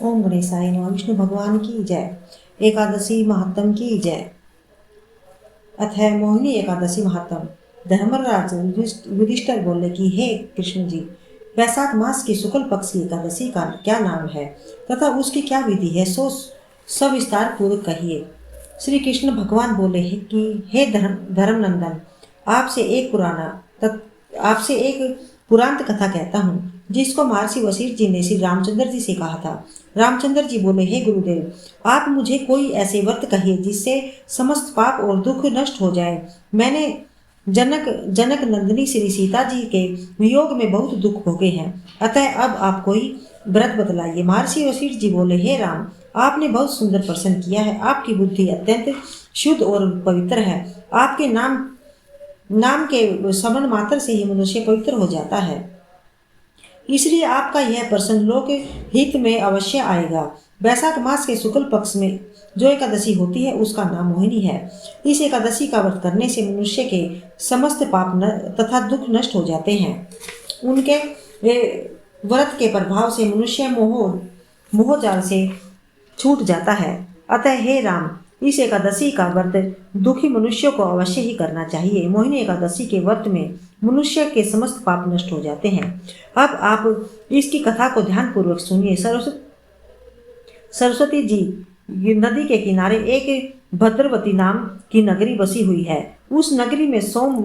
ओम गणेशाय नमः। विष्णु भगवान की जय। एकादशी महात्म की जय। अथ मोहिनी एकादशी महात्म। धर्मराज युधिष्ठिर बोले कि हे कृष्ण जी, वैशाख मास की शुक्ल पक्ष की एकादशी का क्या नाम है तथा उसकी क्या विधि है, सो सविस्तार पूर्वक कहिए। श्री कृष्ण भगवान बोले कि हे धर्मनंदन, आपसे एक पुरांत कथा कहता हूँ, जिसको महर्षि वशिष्ठ जी ने श्री रामचंद्र जी से कहा था। रामचंद्र जी बोले, हे गुरुदेव, आप मुझे कोई ऐसे व्रत कहिए जिससे समस्त पाप और दुख नष्ट हो जाए। मैंने जनक नंदिनी श्री सीता जी के वियोग में बहुत दुख भोगे हैं, अतः अब आप कोई व्रत बतलाइए। महर्षि वशिष्ठ जी बोले, हे राम, आपने बहुत सुंदर प्रश्न किया है। आपकी बुद्धि अत्यंत शुद्ध और पवित्र है। आपके नाम के श्रवण मात्र से ही मनुष्य पवित्र हो जाता है, इसलिए आपका यह प्रश्न लोक हित में अवश्य आएगा। वैशाख मास के शुक्ल पक्ष में जो एकादशी होती है उसका नाम मोहिनी है। इस एकादशी का व्रत करने से मनुष्य के समस्त पाप तथा दुख नष्ट हो जाते हैं। उनके व्रत के प्रभाव से मनुष्य मोहजाल से छूट जाता है। अतः हे राम, इस एकादशी का व्रत दुखी मनुष्यों को अवश्य ही करना चाहिए। मोहिनी एकादशी के व्रत में मनुष्य के समस्त पाप नष्ट हो जाते हैं। अब आप इसकी कथा को ध्यान पूर्वक सुनिए। सरस्वती जी नदी के किनारे एक भद्रवती नाम की नगरी बसी हुई है। उस नगरी में सोम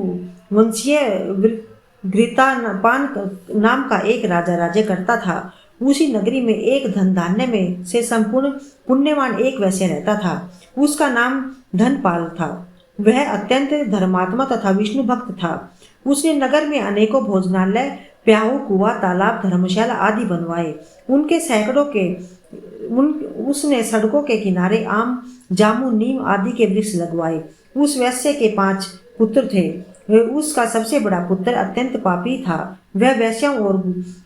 वंशीय घृतापान नाम का एक राजा राज्य करता था। उसी नगरी में एक धन धान्य में से संपूर्ण पुण्यवान एक वैश्य रहता था। उसका नाम धनपाल था। वह अत्यंत धर्मात्मा तथा विष्णु भक्त था। उसने नगर में अनेकों भोजनालय, प्याऊ, कुआं, तालाब, धर्मशाला आदि बनवाए। उसने सड़कों के किनारे आम, जामु, नीम आदि के वृक्ष लगवाए। उस वैश्य के 5 पुत्र थे। उसका सबसे बड़ा पुत्र अत्यंत पापी था। वह वैश्यों और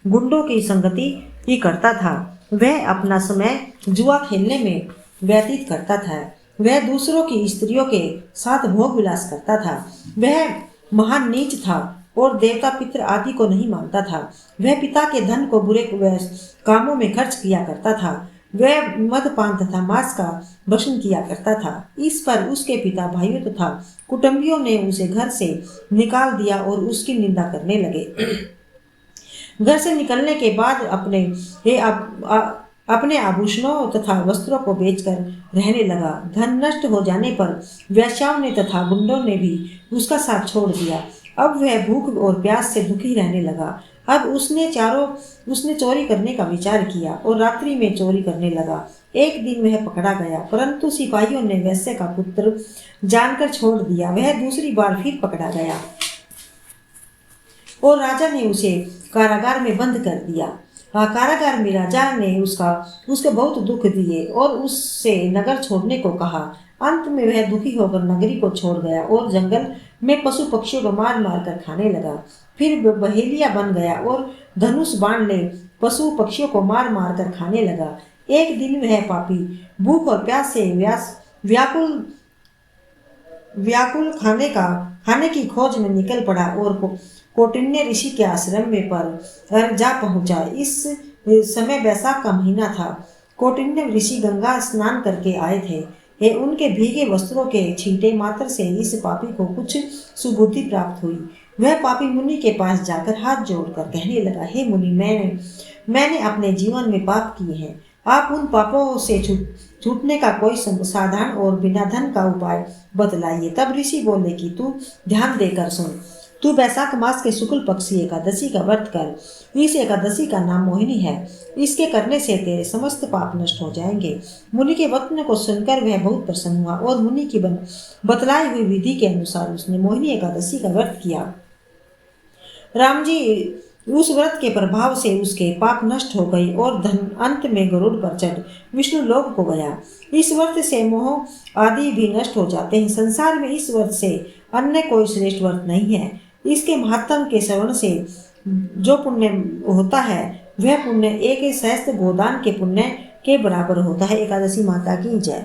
गुंडों की संगति ही करता था। वह अपना समय जुआ खेलने में व्यतीत करता था। वह दूसरों की स्त्रियों के साथ भोग विलास करता था। वह महान नीच था और देवता पितृ आदि को नहीं मानता था। वह पिता के धन को बुरे कामों में खर्च किया करता था। वह मदपान तथा मांस का भक्षण किया करता था। इस पर उसके पिता, भाइयों तथा कुटुंबियों ने उसे घर से निकाल दिया और उसकी निंदा करने लगे। घर से निकलने के बाद अपने आभूषणों तथा वस्त्रों को बेचकर रहने लगा। धन नष्ट हो जाने पर वेश्याओं ने तथा गुंडों ने भी उसका साथ छोड़ दिया। अब वह भूख और प्यास से दुखी रहने लगा। अब उसने चोरी करने का विचार किया और रात्रि में चोरी करने लगा। एक दिन वह पकड़ा गया, परंतु सिपाहियों ने वैश्य का पुत्र जानकर छोड़ दिया। वह दूसरी बार फिर पकड़ा गया और राजा ने उसे कारागार में बंद कर दिया। कारागार में राजा ने उसके बहुत दुख दिए और उससे नगर छोड़ने को कहा। अंत में वह दुखी होकर नगरी को छोड़ गया और जंगल में पशु पक्षियों को मार मार कर खाने लगा। फिर बहेलिया बन गया और धनुष बाण ले पशु पक्षियों को मार मार कर खाने लगा। एक दिन वह पापी भूख और प्यास से व्याकुल खाने की खोज में निकल पड़ा और कौटिन्य ऋषि के आश्रम में पर जा पहुंचा। इस समय वैशाख का महीना था। कौटिन्य ऋषि गंगा स्नान करके आए थे। उनके भीगे वस्त्रों के छींटे मात्र से इस पापी को कुछ सुबुद्धि प्राप्त हुई। वह पापी मुनि के पास जाकर हाथ जोड़कर कहने लगा, हे मुनि, मैंने अपने जीवन में पाप किए हैं। आप उन पापों से छूटने का कोई साधारण और बिना धन का उपाय बतलाइए। तब ऋषि बोले कि तू ध्यान देकर सुन। तू वैशाख मास के शुक्ल पक्षी एकादशी का व्रत कर। इस एकादशी का नाम मोहिनी है। इसके करने से तेरे समस्त पाप नष्ट हो जाएंगे। मुनि के वचन को सुनकर वह बहुत प्रसन्न हुआ और मुनि की बतलाई हुई विधि के अनुसार उसने मोहिनी एकादशी का व्रत किया। राम जी, उस व्रत के प्रभाव से उसके पाप नष्ट हो गए और धन अंत में गरुड़ पर चढ़ विष्णु लोक को गया। इस व्रत से मोह आदि भी नष्ट हो जाते हैं। संसार में इस व्रत से अन्य कोई श्रेष्ठ व्रत नहीं है। इसके महात्म के श्रवण से जो पुण्य होता है वह पुण्य एक सहस्त्र गोदान के पुण्य के बराबर होता है। एकादशी माता की जय।